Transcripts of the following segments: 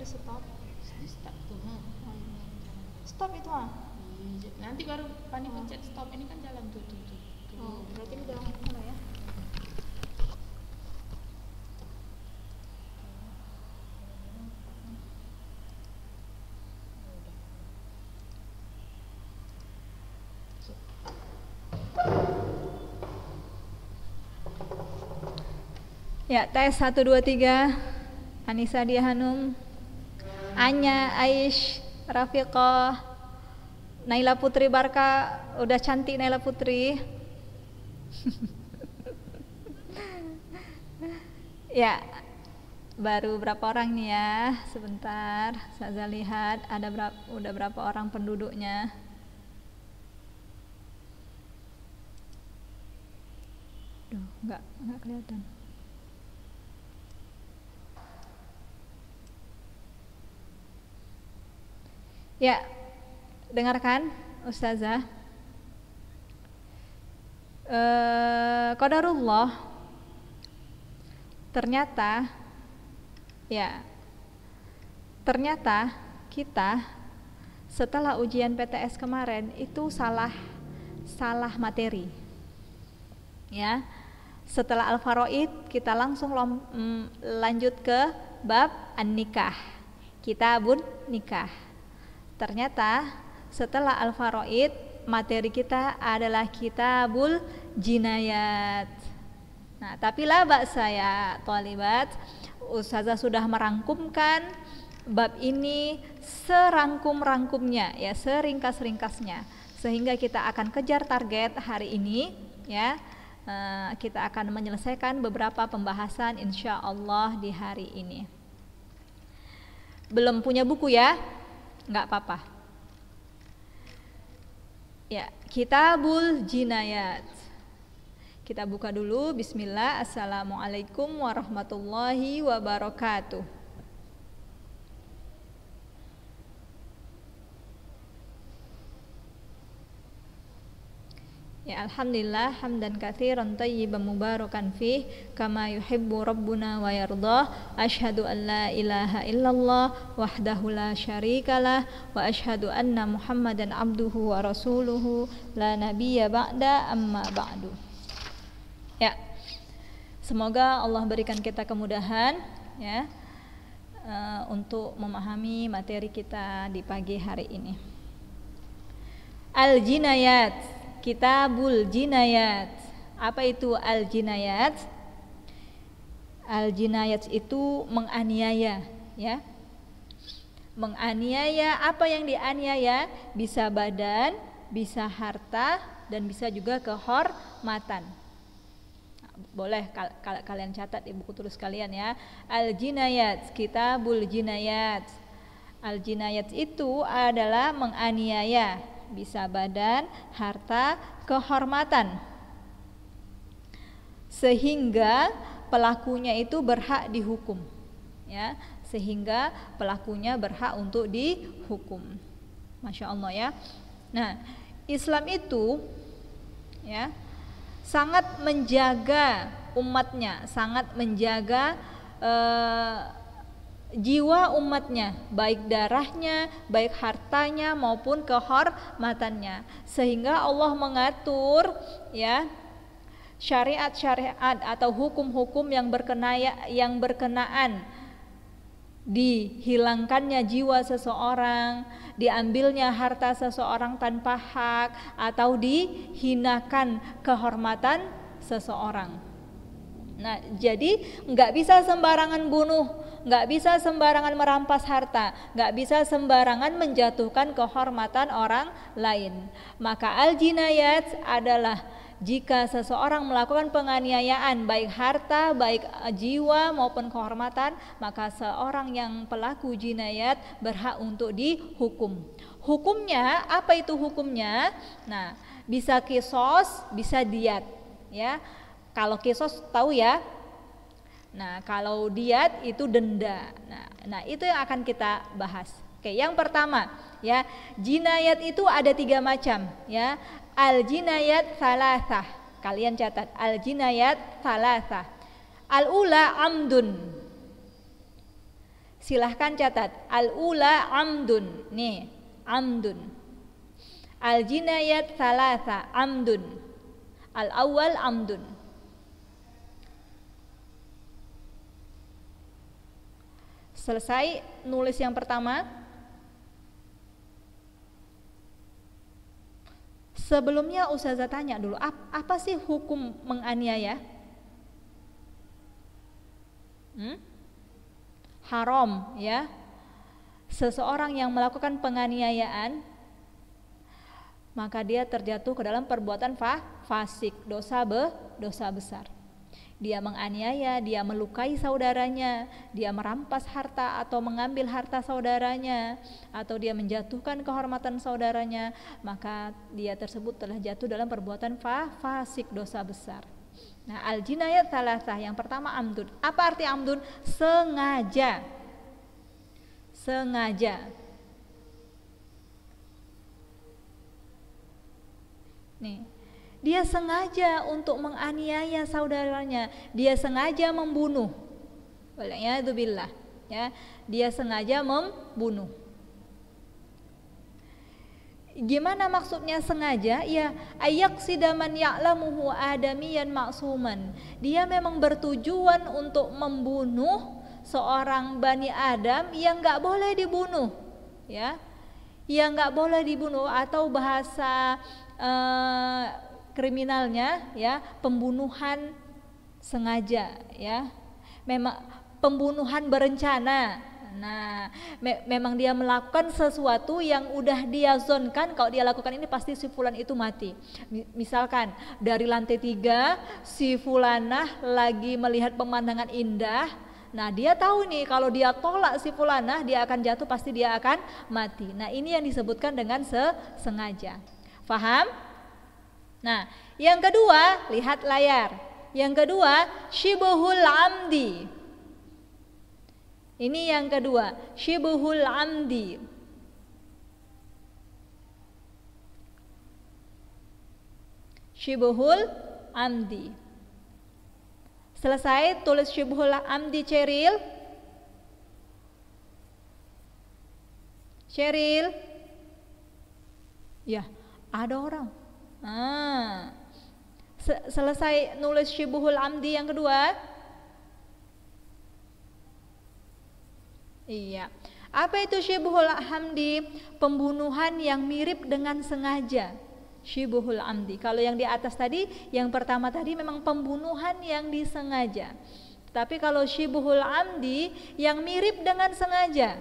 stop. Di stop tuh. Stop itu Nanti baru Pani pencet stop, ini kan jalan tuh. Oh, berarti udah mana ya? Ya, tes 1 2 3. Anissa Dia Hanum, Anya, Aish, Rafiqah, Naila Putri Barka. Udah cantik Naila Putri. Ya, baru berapa orang nih ya? Sebentar, saya lihat ada udah berapa orang penduduknya. Duh, nggak kelihatan. Ya, dengarkan Ustazah. Qadarullah, ternyata kita setelah ujian PTS kemarin itu salah materi. Ya, setelah Al-Faraid kita langsung lanjut ke bab An-Nikah, Kitabun Nikah. Ternyata setelah Al-Faraid materi kita adalah Kitabul Jinayat. Nah, tapi lah saya thalibat, Ustazah sudah merangkumkan bab ini serangkum-rangkumnya ya, seringkas-ringkasnya, sehingga kita akan kejar target hari ini ya. Kita akan menyelesaikan beberapa pembahasan insya Allah di hari ini. Belum punya buku ya? Nggak apa-apa. Ya, Kitabul Jinayat. Kita buka dulu. Bismillah. Assalamualaikum warahmatullahi wabarakatuh. Ya, alhamdulillah hamdan katsiran thayyiban mubarakan fih kama yuhibbu rabbuna wa yardah. Asyhadu an la ilaha illallah wahdahu la syarikalah wa asyhadu anna Muhammadan abduhu wa rasuluhu la nabiyya ba'da amma ba'du. Ya. Semoga Allah berikan kita kemudahan ya untuk memahami materi kita di pagi hari ini. Al-Jinayat, Kitabul Jinayat. Apa itu Al-Jinayat? Al-Jinayat itu menganiaya ya. Menganiaya, apa yang dianiaya? Bisa badan, bisa harta, dan bisa juga kehormatan. Boleh kalian catat di buku tulis kalian ya. Al-Jinayat, Kitabul Jinayat. Al-Jinayat itu adalah menganiaya, bisa badan, harta, kehormatan, sehingga pelakunya itu berhak dihukum ya, sehingga pelakunya berhak untuk dihukum. Masya Allah ya. Nah, Islam itu ya sangat menjaga umatnya, sangat menjaga jiwa umatnya, baik darahnya, baik hartanya maupun kehormatannya, sehingga Allah mengatur ya syariat-syariat atau hukum-hukum yang berkenaan dihilangkannya jiwa seseorang, diambilnya harta seseorang tanpa hak, atau dihinakan kehormatan seseorang. Nah, jadi nggak bisa sembarangan bunuh, nggak bisa sembarangan merampas harta, nggak bisa sembarangan menjatuhkan kehormatan orang lain. Maka al-jinayat adalah jika seseorang melakukan penganiayaan baik harta, baik jiwa maupun kehormatan, maka seorang yang pelaku jinayat berhak untuk dihukum. Hukumnya, apa itu hukumnya? Nah, bisa kisos, bisa diat ya. Kalau kisos tahu ya. Nah, kalau diat itu denda. Nah, itu yang akan kita bahas. Oke, yang pertama ya, jinayat itu ada 3 macam ya. Al-jinayat salasah. Kalian catat, al-jinayat salasah. Al-ula amdun. Silahkan catat. Al-ula amdun. Nih, amdun. Al-jinayat thalatha amdun. Al-awwal amdun. Selesai nulis yang pertama. Sebelumnya Ustazah tanya dulu, apa sih hukum menganiaya? Haram ya. Seseorang yang melakukan penganiayaan maka dia terjatuh ke dalam perbuatan fasik, dosa besar. Dia menganiaya, dia melukai saudaranya, dia merampas harta atau mengambil harta saudaranya, atau dia menjatuhkan kehormatan saudaranya, maka dia tersebut telah jatuh dalam perbuatan fasik, dosa besar. Nah, al-jinayat thalathah, yang pertama amdun. Apa arti amdun? Sengaja. Sengaja. Nih, dia sengaja untuk menganiaya saudaranya, dia sengaja membunuh. Wal'iyadzubillah, ya, dia sengaja membunuh. Gimana maksudnya sengaja? Ya, ayaqsida man ya'lamuhu adamiyan ma'suman. Dia memang bertujuan untuk membunuh seorang Bani Adam yang nggak boleh dibunuh, ya, yang nggak boleh dibunuh, atau bahasa kriminalnya ya pembunuhan sengaja, ya, memang pembunuhan berencana. Nah, memang dia melakukan sesuatu yang udah dia zonkan, kalau dia lakukan ini pasti si fulan itu mati. Misalkan dari lantai 3 si fulanah lagi melihat pemandangan indah. Nah, dia tahu nih kalau dia tolak si fulanah dia akan jatuh, pasti dia akan mati. Nah, ini yang disebutkan dengan sengaja. Faham? Nah, yang kedua, lihat layar. Yang kedua, syibhul amdi. Ini yang kedua, syibhul amdi. Syibhul amdi. Selesai tulis syibhul amdi, Ceril. Ceril. Ya, ada orang. Selesai nulis syibhul amdi yang kedua. Iya. Apa itu syibhul amdi? Pembunuhan yang mirip dengan sengaja. Syibhul amdi. Kalau yang di atas tadi, yang pertama tadi memang pembunuhan yang disengaja. Tapi kalau syibhul amdi yang mirip dengan sengaja.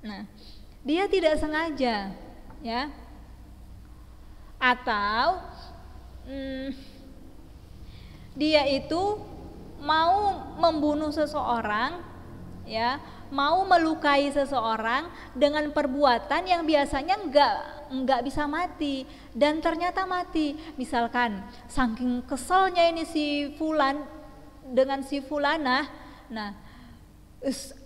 Nah, dia tidak sengaja, ya, atau dia itu mau membunuh seseorang, ya, mau melukai seseorang dengan perbuatan yang biasanya enggak bisa mati dan ternyata mati. Misalkan saking keselnya ini si fulan dengan si fulanah, nah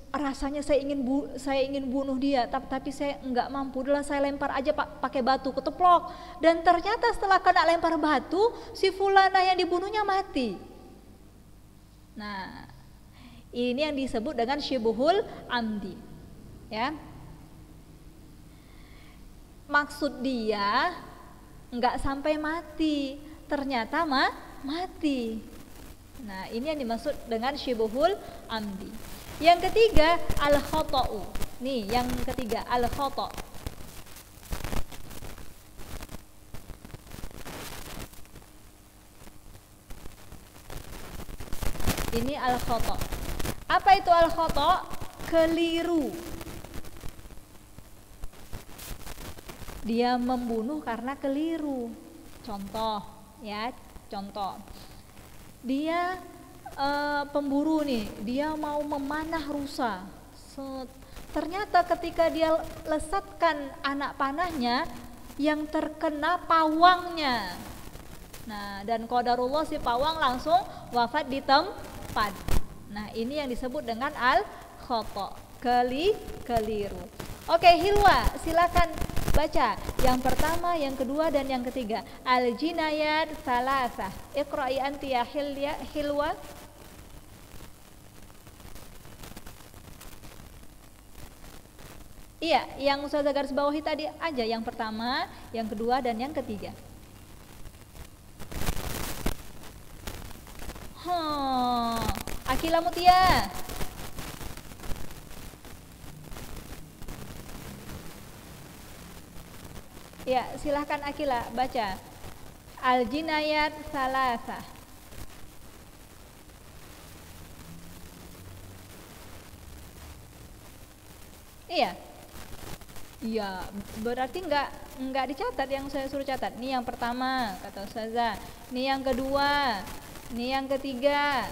rasanya saya ingin bunuh dia, tapi saya enggak mampu. Udahlah saya lempar aja pakai batu, keteplok. Dan ternyata setelah kena lempar batu, si fulanah yang dibunuhnya mati. Nah, ini yang disebut dengan syibhul amdi, ya. Maksud dia enggak sampai mati, ternyata mati. Nah, ini yang dimaksud dengan syibhul amdi. Yang ketiga, al-khata'u. Nih, yang ketiga, al-khata'. Ini al-khata'. Apa itu al-khata'? Keliru. Dia membunuh karena keliru. Contoh, ya, contoh. Dia pemburu nih, dia mau memanah rusa. Ternyata ketika dia lesatkan anak panahnya, yang terkena pawangnya. Nah, dan qadarullah si pawang langsung wafat di tempat. Nah, ini yang disebut dengan al-khata', keliru. Oke, Hilwa, silakan baca yang pertama, yang kedua, dan yang ketiga. Al-jinayat salasah. Iqra'i anti ya Hilwa. Iya, yang Ustazah garis bawahi tadi aja, yang pertama, yang kedua, dan yang ketiga. Akila Mutia. Ya, silahkan Akila baca. Al-jinayat salasah. Iya. Iya, berarti nggak dicatat yang saya suruh catat. Nih yang pertama, kata Ustazah. Nih yang kedua. Nih yang ketiga.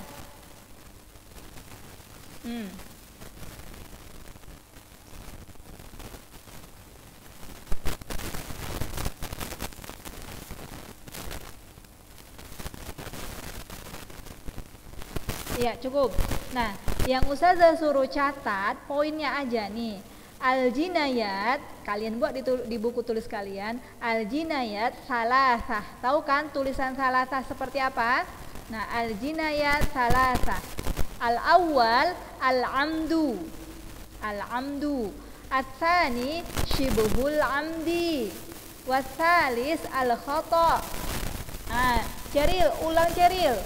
Iya, cukup. Nah, yang Ustazah suruh catat poinnya aja nih. Al-jinayat, kalian buat di buku tulis kalian. Al-jinayat salasah. Tahu kan tulisan salasah seperti apa? Nah, al-jinayat salasah. Al-awwal al-amdu. Al-amdu. At-tsani syibhul amdi. Wasalis al-khata'. Nah, Ceril, ulang Ceril.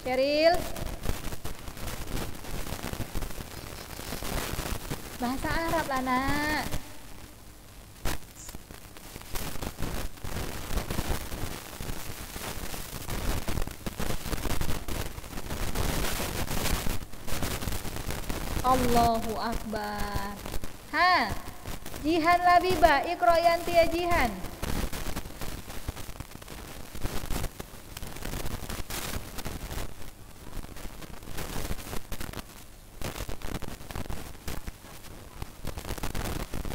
Ceril, bahasa Arab lah nak. Allahu Akbar. Jihan Labiba, Iqra yanti ya Jihan.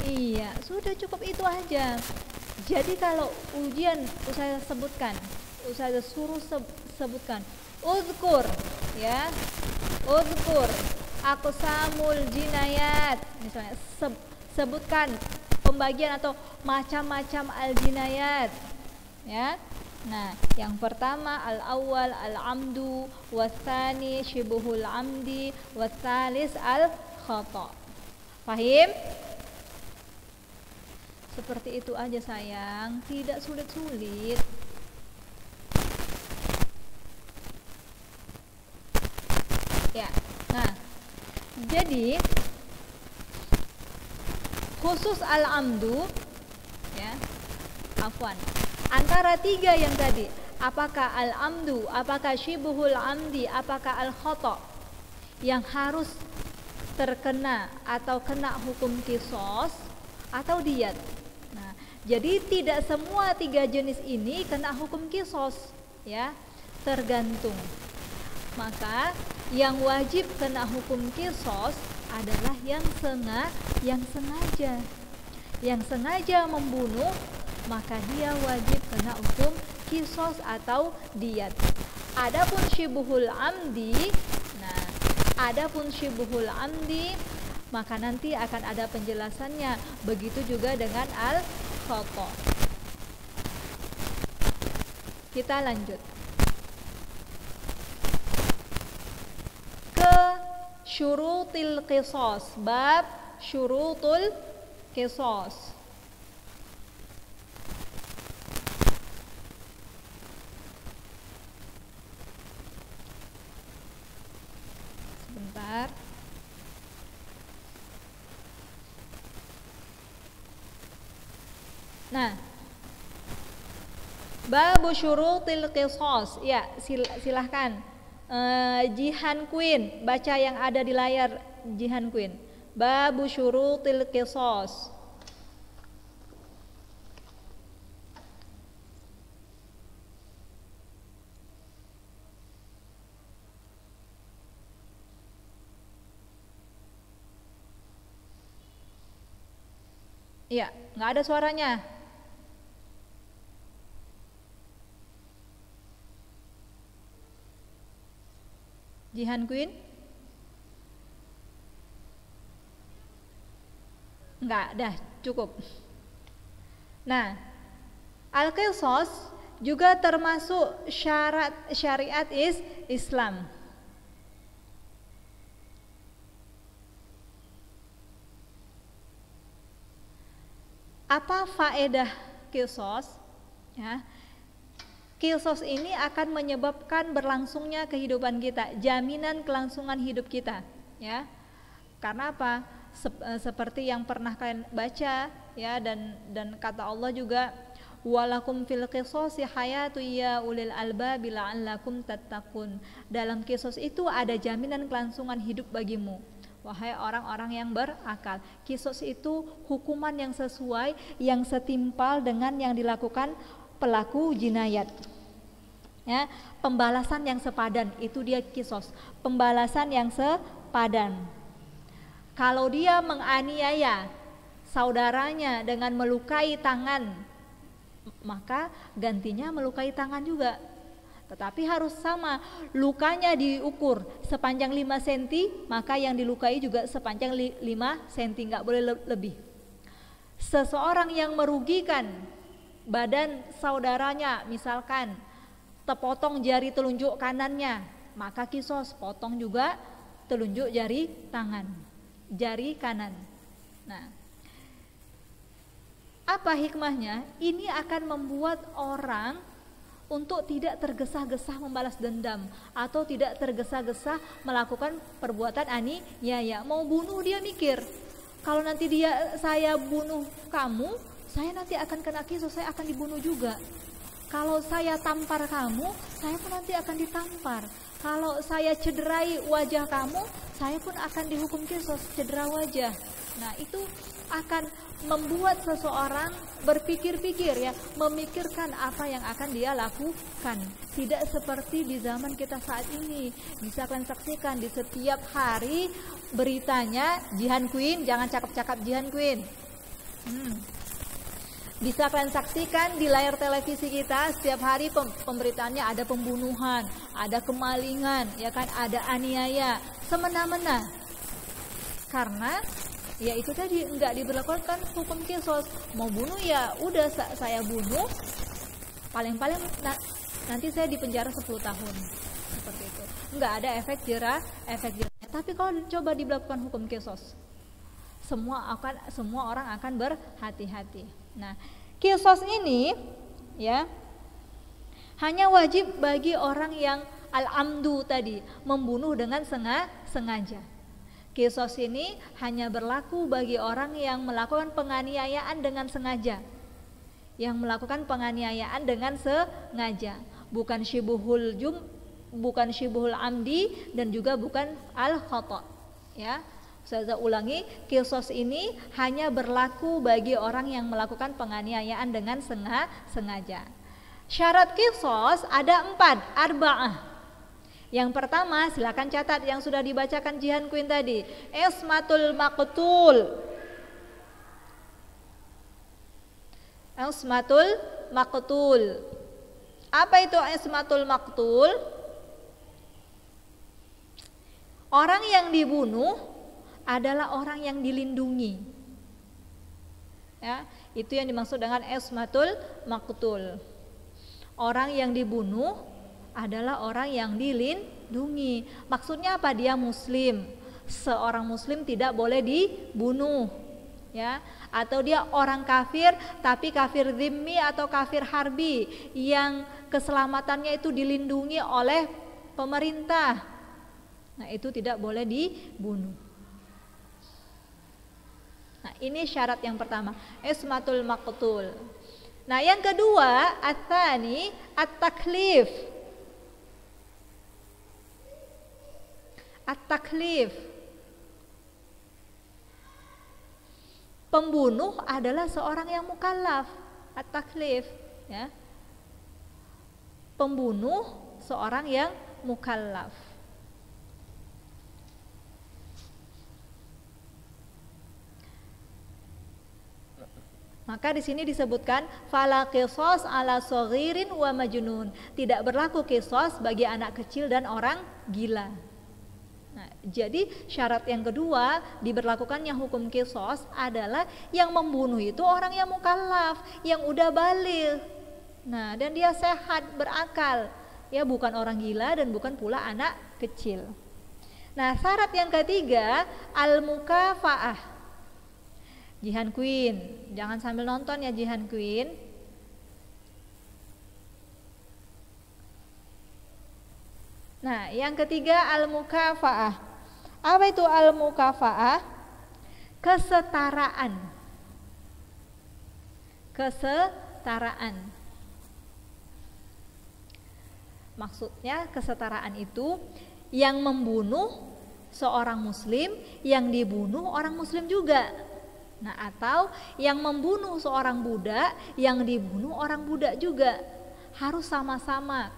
Iya, sudah cukup itu aja. Jadi kalau ujian saya sebutkan, saya suruh sebutkan uzkur, ya, uzkur aqsamul jinayat, misalnya sebutkan pembagian atau macam-macam al-jinayat, ya. Nah, yang pertama al-awwal al-amdu, wasani syibhul amdi, wasalis al-khata'. Pahim? Seperti itu aja sayang, tidak sulit-sulit. Ya, nah, jadi khusus al-amdu, ya, afwan, antara tiga yang tadi, apakah al-amdu, apakah syibhul amdi, apakah al-khata', yang harus terkena atau kena hukum qisas atau diyat. Nah, jadi tidak semua tiga jenis ini kena hukum qisas, ya, tergantung. Maka yang wajib kena hukum qisas adalah yang sengaja. Yang sengaja membunuh, maka dia wajib kena hukum qisas atau diyat. Adapun syibhul amdi, nah, adapun syibhul amdi, maka nanti akan ada penjelasannya. Begitu juga dengan al-khata'. Kita lanjut ke syurutil qisas, bab syurutul qisas. Sebentar. Nah, babu syurutil qisas. Ya, silahkan Jihan Queen baca yang ada di layar. Jihan Queen, babu syurutil qisas. Iya, nggak ada suaranya. Jihan Queen? Enggak, dah cukup. Nah, al-qisas juga termasuk syarat syariat Islam. Apa faedah qisas? Ya. Qisas ini akan menyebabkan berlangsungnya kehidupan kita, jaminan kelangsungan hidup kita, ya. Karena apa? Seperti yang pernah kalian baca, ya, dan kata Allah juga, walakum fil qisasi hayatu ya ulil albabi la'allakum tattaqun. Dalam qisas itu ada jaminan kelangsungan hidup bagimu, wahai orang-orang yang berakal. Qisas itu hukuman yang sesuai, yang setimpal dengan yang dilakukan pelaku jinayat. Ya, pembalasan yang sepadan, itu dia qisas. Pembalasan yang sepadan. Kalau dia menganiaya saudaranya dengan melukai tangan, maka gantinya melukai tangan juga. Tetapi harus sama, lukanya diukur sepanjang 5 cm, maka yang dilukai juga sepanjang 5 cm, nggak boleh lebih. Seseorang yang merugikan badan saudaranya, misalkan terpotong jari telunjuk kanannya, maka qisas, potong juga telunjuk jari tangan, jari kanan. Nah, apa hikmahnya? Ini akan membuat orang untuk tidak tergesa-gesa membalas dendam, atau tidak tergesa-gesa melakukan perbuatan aniaya. Mau bunuh dia mikir, kalau nanti saya bunuh kamu, saya nanti akan kena qisas, saya akan dibunuh juga. Kalau saya tampar kamu, saya pun nanti akan ditampar. Kalau saya cederai wajah kamu, saya pun akan dihukum qisas, cedera wajah. Nah, itu akan membuat seseorang berpikir-pikir, ya, memikirkan apa yang akan dia lakukan. Tidak seperti di zaman kita saat ini. Bisa kalian saksikan di setiap hari beritanya Jihan Queen, jangan cakap-cakap Jihan Queen. Bisa kalian saksikan di layar televisi kita setiap hari pemberitaannya ada pembunuhan, ada kemalingan, ya kan, ada aniaya, semena-mena. Karena ya itu tadi, enggak diberlakukan hukum qisas. Mau bunuh ya udah saya bunuh, paling-paling nanti saya dipenjara 10 tahun. Seperti itu. Enggak ada efek jerah. Tapi kalau coba diberlakukan hukum qisas, semua orang akan berhati-hati. Nah, qisas ini, ya, hanya wajib bagi orang yang al-amdu tadi, membunuh dengan sengaja. Qisas ini hanya berlaku bagi orang yang melakukan penganiayaan dengan sengaja. Yang melakukan penganiayaan dengan sengaja, bukan syibhul amdi, dan juga bukan al-khata', ya. Saya ulangi, qisas ini hanya berlaku bagi orang yang melakukan penganiayaan dengan sengaja. Syarat qisas ada 4, arba'ah. Yang pertama, silakan catat yang sudah dibacakan Jihan Queen tadi, ismatul maqtul. Ismatul maqtul. Apa itu ismatul maqtul? Orang yang dibunuh adalah orang yang dilindungi, ya, itu yang dimaksud dengan ismatul maqtul. Orang yang dibunuh adalah orang yang dilindungi. Maksudnya apa? Dia muslim, seorang muslim tidak boleh dibunuh, ya. Atau dia orang kafir, tapi kafir dhimmi atau kafir harbi, yang keselamatannya itu dilindungi oleh pemerintah. Nah, itu tidak boleh dibunuh. Nah, ini syarat yang pertama, ismatul maqtul. Nah, yang kedua, at-tsani at-taklif. At-taklif. Pembunuh adalah seorang yang mukallaf. At-taklif, ya. Pembunuh seorang yang mukallaf. Maka di sini disebutkan fala qisas ala shaghirin wa majnun. Tidak berlaku qisas bagi anak kecil dan orang gila. Nah, jadi syarat yang kedua diberlakukannya hukum kisos adalah yang membunuh itu orang yang mukallaf, yang udah baligh. Nah, dan dia sehat, berakal. Ya, bukan orang gila dan bukan pula anak kecil. Nah, syarat yang ketiga al-mukafaah. Jihan Queen, jangan sambil nonton ya Jihan Queen. Nah, yang ketiga al-mukafaah. Apa itu al-mukafaah? Kesetaraan. Kesetaraan. Maksudnya kesetaraan itu yang membunuh seorang muslim, yang dibunuh orang muslim juga. Nah, atau yang membunuh seorang budak, yang dibunuh orang budak juga. Harus sama-sama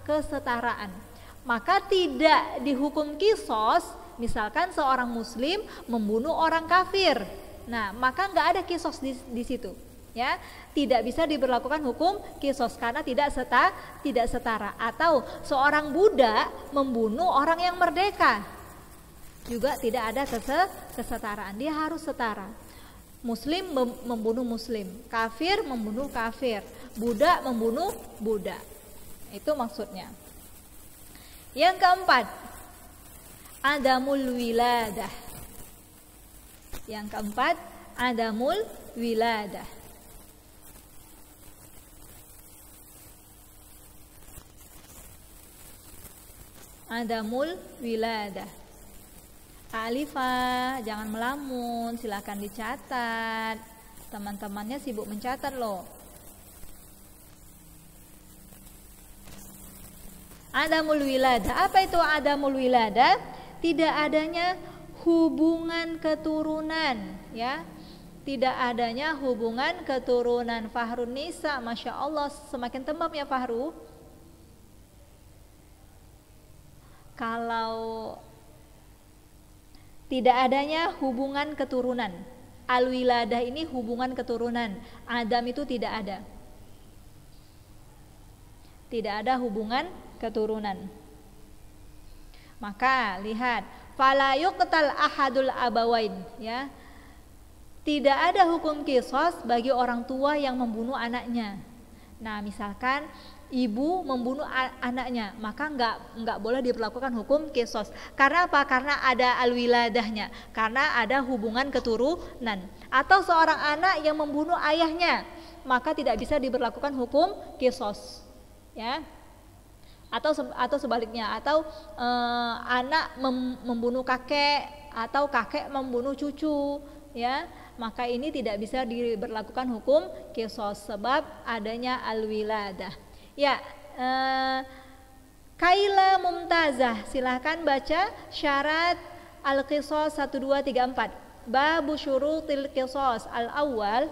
kesetaraan. Maka tidak dihukum kisos misalkan seorang muslim membunuh orang kafir. Nah, maka nggak ada kisos di situ. Ya, tidak bisa diberlakukan hukum kisos karena tidak setara. Atau seorang budak membunuh orang yang merdeka, juga tidak ada kesetaraan. Dia harus setara. Muslim membunuh muslim, kafir membunuh kafir, budak membunuh budak. Itu maksudnya. Yang keempat, adamul wiladah. Yang keempat, adamul wiladah. Adamul wiladah. Alifah, jangan melamun, silakan dicatat. Teman-temannya sibuk mencatat loh. Adamul wiladah. Apa itu adamul wiladah? Tidak adanya hubungan keturunan, ya. Tidak adanya hubungan keturunan. Fahrun Nisa, Masya Allah, semakin tembam ya Fahru. Kalau tidak adanya hubungan keturunan, al-wiladah ini hubungan keturunan, adam itu tidak ada. Tidak ada hubungan keturunan. Maka lihat, fala yuqtal ahadul abawain, ya. Tidak ada hukum kisos bagi orang tua yang membunuh anaknya. Nah, misalkan ibu membunuh anaknya, maka enggak boleh diberlakukan hukum kisos. Karena apa? Karena ada al-wiladahnya, karena ada hubungan keturunan. Atau seorang anak yang membunuh ayahnya, maka tidak bisa diberlakukan hukum kisos, ya. Atau sebaliknya, atau anak membunuh kakek, atau kakek membunuh cucu, ya, maka ini tidak bisa diberlakukan hukum kisos sebab adanya al-wiladah. Ya, Kaila Mumtazah, silahkan baca syarat al-qisas 1, 2, 3, 4. Babu syurutil qisas al-awwal.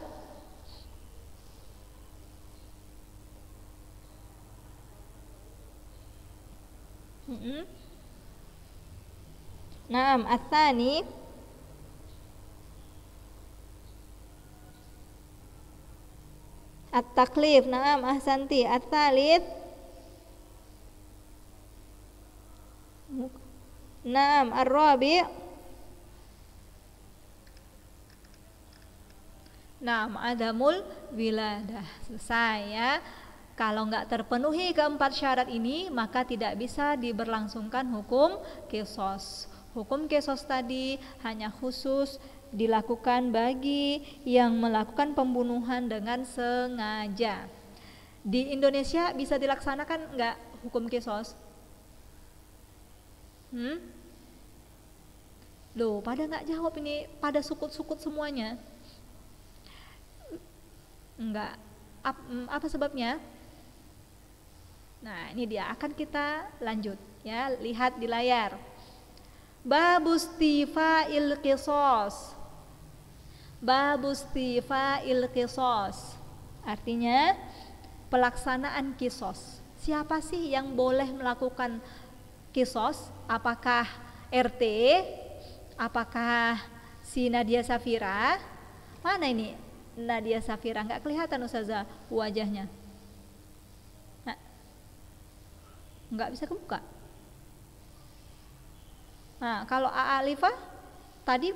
Naam, ats-tsani at-taklif. Naam, ahsanti. Ats-tsalits naam, ar-rabi' naam, adamul wiladah. Selesai ya. Kalau nggak terpenuhi keempat syarat ini, maka tidak bisa diberlangsungkan hukum kisos. Hukum kisos tadi hanya khusus dilakukan bagi yang melakukan pembunuhan dengan sengaja. Di Indonesia bisa dilaksanakan nggak hukum kisos? Loh, pada nggak jawab ini, pada sukut-sukut semuanya. Enggak. Apa sebabnya? Nah, ini dia, akan kita lanjut ya, lihat di layar. Babustifa'il qisas. Babustifa'il qisas. Artinya pelaksanaan kisos. Siapa sih yang boleh melakukan kisos? Apakah RT? Apakah si Nadia Safira? Mana ini Nadia Safira? Nggak kelihatan Ustazah wajahnya. Nggak bisa kebuka. Nah, kalau A'alifah tadi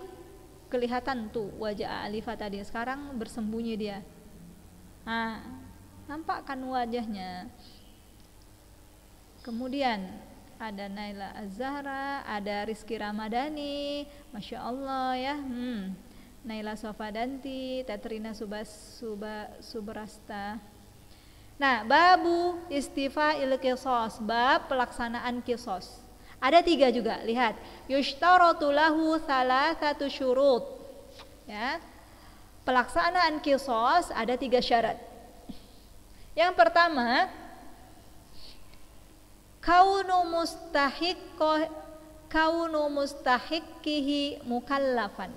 kelihatan tuh wajah A'alifah tadi, sekarang bersembunyi dia. Nah, nampak kan wajahnya. Kemudian ada Naila Az-Zahra, ada Rizky Ramadhani, Masya Allah ya. Naila Sofadanti, Tatrina Subrasta. Nah, babu istifa'il qisas, bab pelaksanaan qisas. Ada 3 juga, lihat. Yushtaratu lahu thalathatu syurut. Ya. Pelaksanaan qisas ada 3 syarat. Yang pertama, kaunu mustahiqihi mukallafan.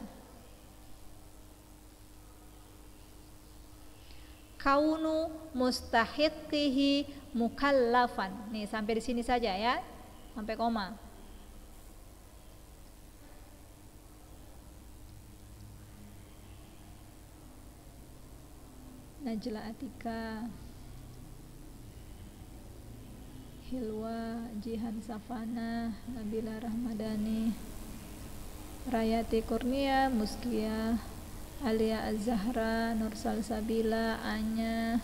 Kaunu mustahiqihi mukallafan. Nih, sampai di sini saja ya. Sampai koma. Najla Atika, Hilwa, Jihan Safana, Nabila Rahmadani, Rayati Kurnia, Muskia, Alia Az-Zahra, Nursal Sabila, Anya.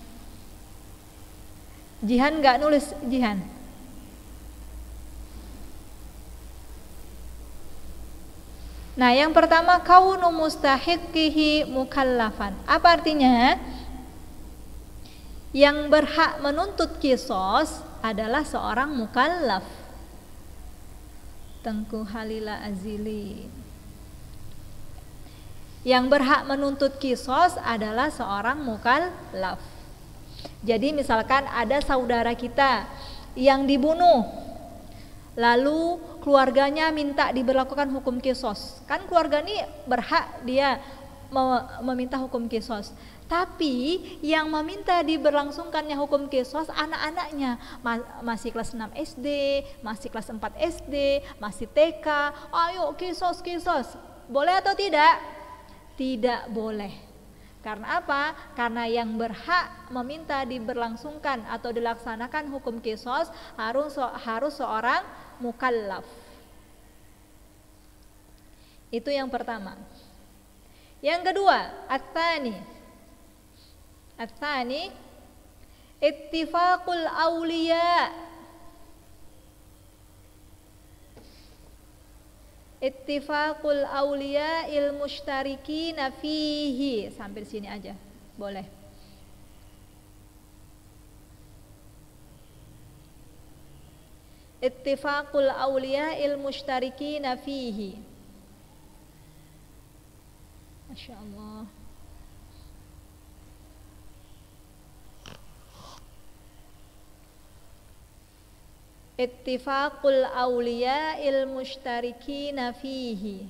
Jihan nggak nulis, Jihan. Nah, yang pertama kaunu mustahiqihi mukallafan. Apa artinya? Yang berhak menuntut qisas adalah seorang mukallaf. Tengku Halila Azili. Yang berhak menuntut qisas adalah seorang mukallaf. Jadi misalkan ada saudara kita yang dibunuh, lalu keluarganya minta diberlakukan hukum qisas. Kan keluarga ini berhak dia meminta hukum qisas. Tapi yang meminta diberlangsungkannya hukum qisas anak-anaknya masih kelas 6 SD, masih kelas 4 SD, masih TK. Ayo qisas. Boleh atau tidak? Tidak boleh. Karena apa? Karena yang berhak meminta diberlangsungkan atau dilaksanakan hukum qisas harus seorang mukallaf. Itu yang pertama. Yang kedua, at-tsani ittifaqul awliya. Ittifaqul awliya il mushtarikin fihi. Sampai sini aja. Boleh. Ittifaqul awliya il mushtarikin fihi. Masya Allah. Ittifaqul awliya'il mushtarikina fihi.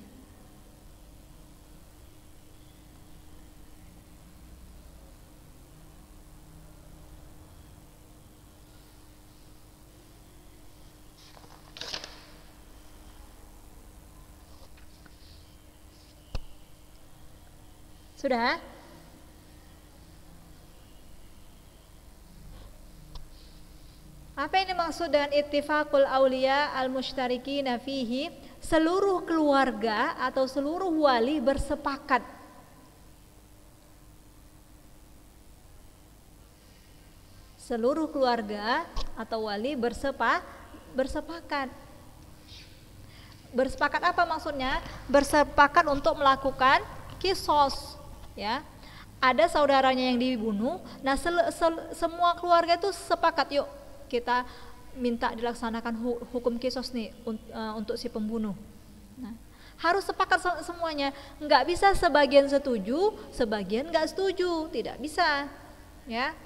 Sudah? Apa yang dimaksud dengan ittifaqul auliya al-mushtarikina fihi? Seluruh keluarga atau seluruh wali bersepakat. Seluruh keluarga atau wali bersepakat. Bersepakat apa maksudnya? Bersepakat untuk melakukan qisas, ya. Ada saudaranya yang dibunuh, nah semua keluarga itu sepakat, yuk kita minta dilaksanakan hukum qisas nih untuk si pembunuh. Nah, harus sepakat semuanya. Nggak bisa sebagian setuju, sebagian nggak setuju, tidak bisa. Ya,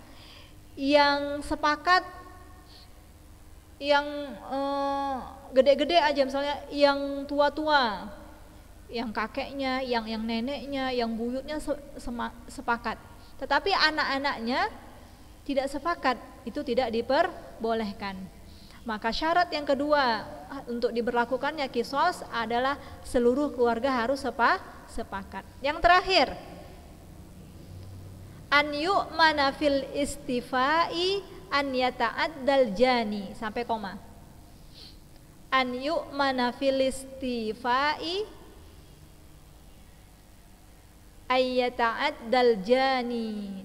yang sepakat, yang gede-gede aja, misalnya yang tua-tua, yang kakeknya, yang neneknya, yang buyutnya sepakat. Tetapi anak-anaknya tidak sepakat, itu tidak diperbolehkan. Maka syarat yang kedua untuk diberlakukannya qisas adalah seluruh keluarga harus sepakat. Yang terakhir, an yu'mana fil istifai an yata'addal jani, sampai koma. an yu'mana fil istifai ayyata'addal jani.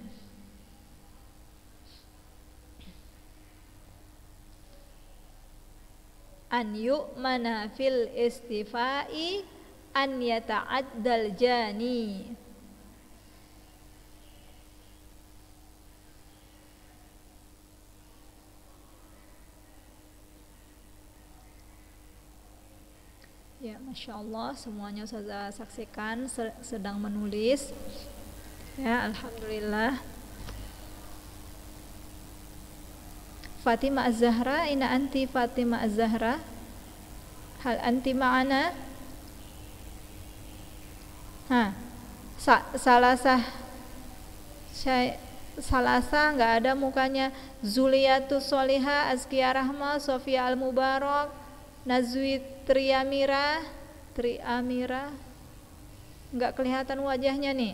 An yu'mana fil istifai an yata'addal jani. Ya, Masya Allah, semuanya saya saksikan sedang menulis. Ya, Alhamdulillah. Fatimah Az-Zahra, ina anti Fatimah Az-Zahra? Hal anti ma'ana? Salasa nggak ada mukanya. Zuliatus Soliha, Azkia Rahma, Sofia Al-Mubarak, Nazwi Triamira, nggak kelihatan wajahnya nih.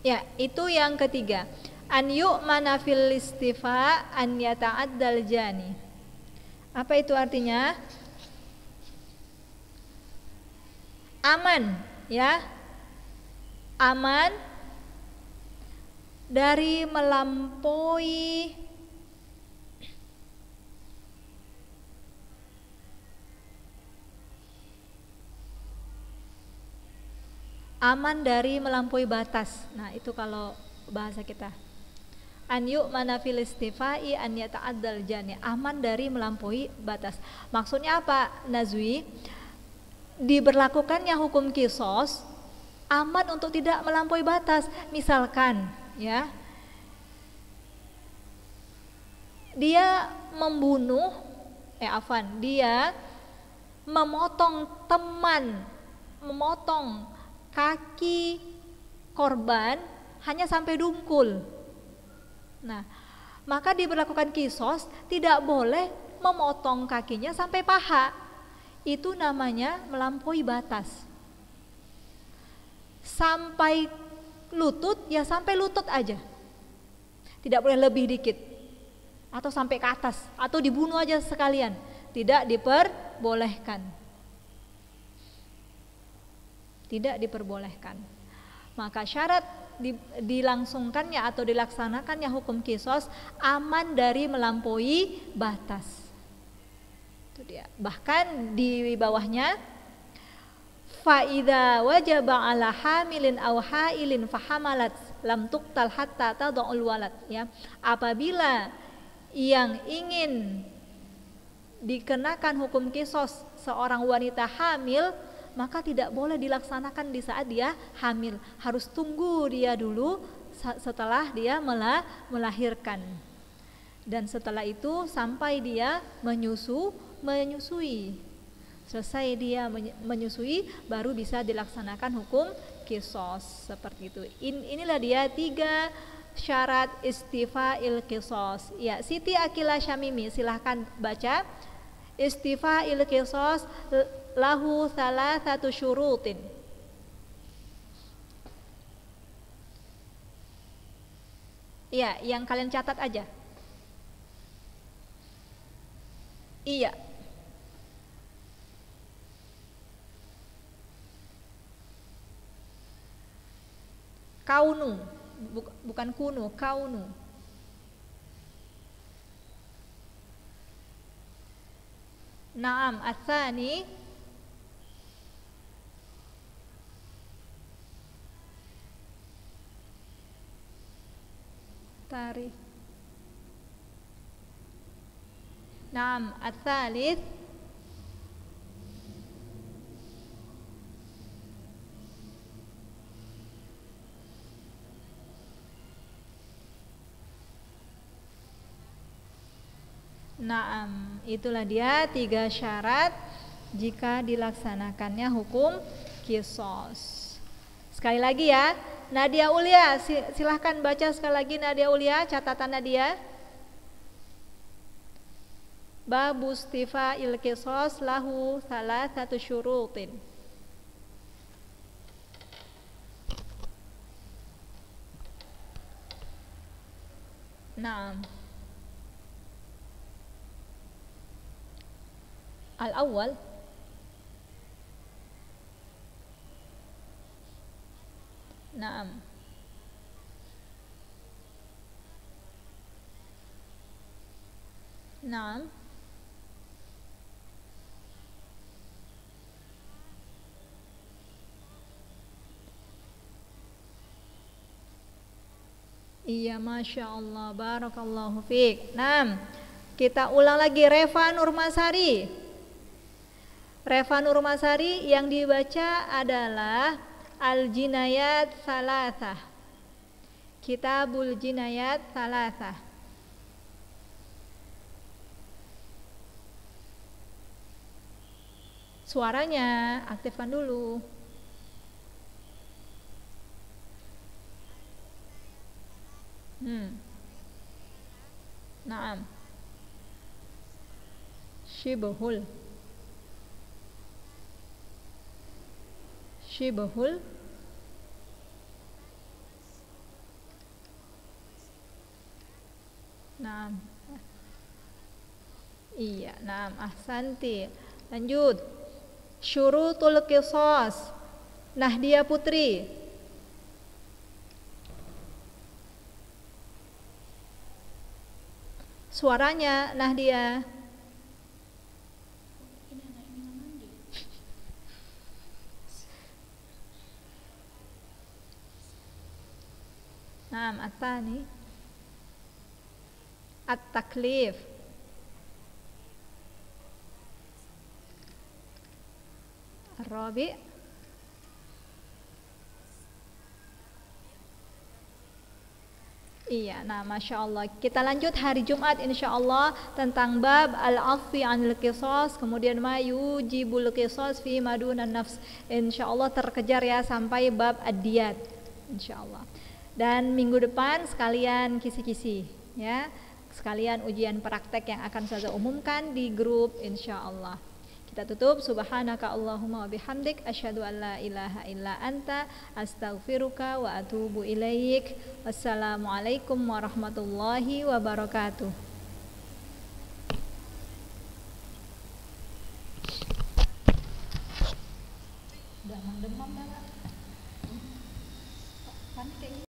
Ya, itu yang ketiga. An yu'mana fil istifa an yata'addal jani. Apa itu artinya? Aman, ya. Aman dari melampaui batas. Nah, itu kalau bahasa kita. An yu'mana fil istifai an yata'addal jani. Aman dari melampaui batas. Maksudnya apa, Nazwi? Diberlakukannya hukum qisas aman untuk tidak melampaui batas. Misalkan, ya, dia membunuh, dia memotong kaki korban hanya sampai dungkul. Nah, maka diberlakukan qisas, tidak boleh memotong kakinya sampai paha. Itu namanya melampaui batas. Sampai lutut, ya sampai lutut aja, tidak boleh lebih dikit, atau sampai ke atas, atau dibunuh aja sekalian, tidak diperbolehkan. Maka syarat dilangsungkannya atau dilaksanakannya hukum qisas aman dari melampaui batas. Itu dia. Bahkan di bawahnya, fa'idha wajaba ala hamilin aw hailin fahamalat lam tuqtal hatta tad'ul walad, ya. Apabila yang ingin dikenakan hukum qisas seorang wanita hamil, maka tidak boleh dilaksanakan di saat dia hamil. Harus tunggu dia dulu setelah dia melahirkan. Dan setelah itu sampai dia menyusui. Selesai dia menyusui, baru bisa dilaksanakan hukum qisas. Seperti itu. Inilah dia 3 syarat istifa'il qisas. Ya, Siti Akila Syamimi, silahkan baca. Istifa'il qisas lahu thalathatu syurutin. Iya, yang kalian catat aja. Iya. Kaunu, bukan kunu, kaunu. Naam, atsani tarikh. Naam, atsalits Naam, itulah dia 3 syarat jika dilaksanakannya hukum qisas. Sekali lagi ya, Nadia Ulia, silahkan baca sekali lagi Nadia Ulia, catatan Nadia. Babu istifa'il qisas lahu thalathatu syurutin. Naam. Al-awwal Naam. Naam. Iya, Masya Allah, Barakallahu fiik. Naam. Kita ulang lagi, Reva Nurmasari. Reva Nurmasari yang dibaca adalah Al-Jinayat Salasah. Kitabul Jinayat Salasah. Suaranya aktifkan dulu. Naam. Shibhul. Shibhul. Naam. Iya, naam, ahsanti. Lanjut. Syurutul qisas. Nahdia Putri. Suaranya Nahdia. Naam, at-tani. At-taklif. Ar-rabi'. Iya, nah Masya Allah. Kita lanjut hari Jumat insya Allah tentang bab al-afi anil qisas, kemudian ma yujibul qisas fi madunan nafs. Insya Allah terkejar ya sampai bab ad-diyat insya Allah. Dan minggu depan sekalian kisi-kisi ya, sekalian ujian praktek yang akan saya umumkan di grup insya Allah. Kita tutup, subhanaka Allahumma wa bihamdik asyhadu an la ilaha illa anta astaghfiruka wa atubu ilaik. Wassalamualaikum warahmatullahi wabarakatuh. Demam-demam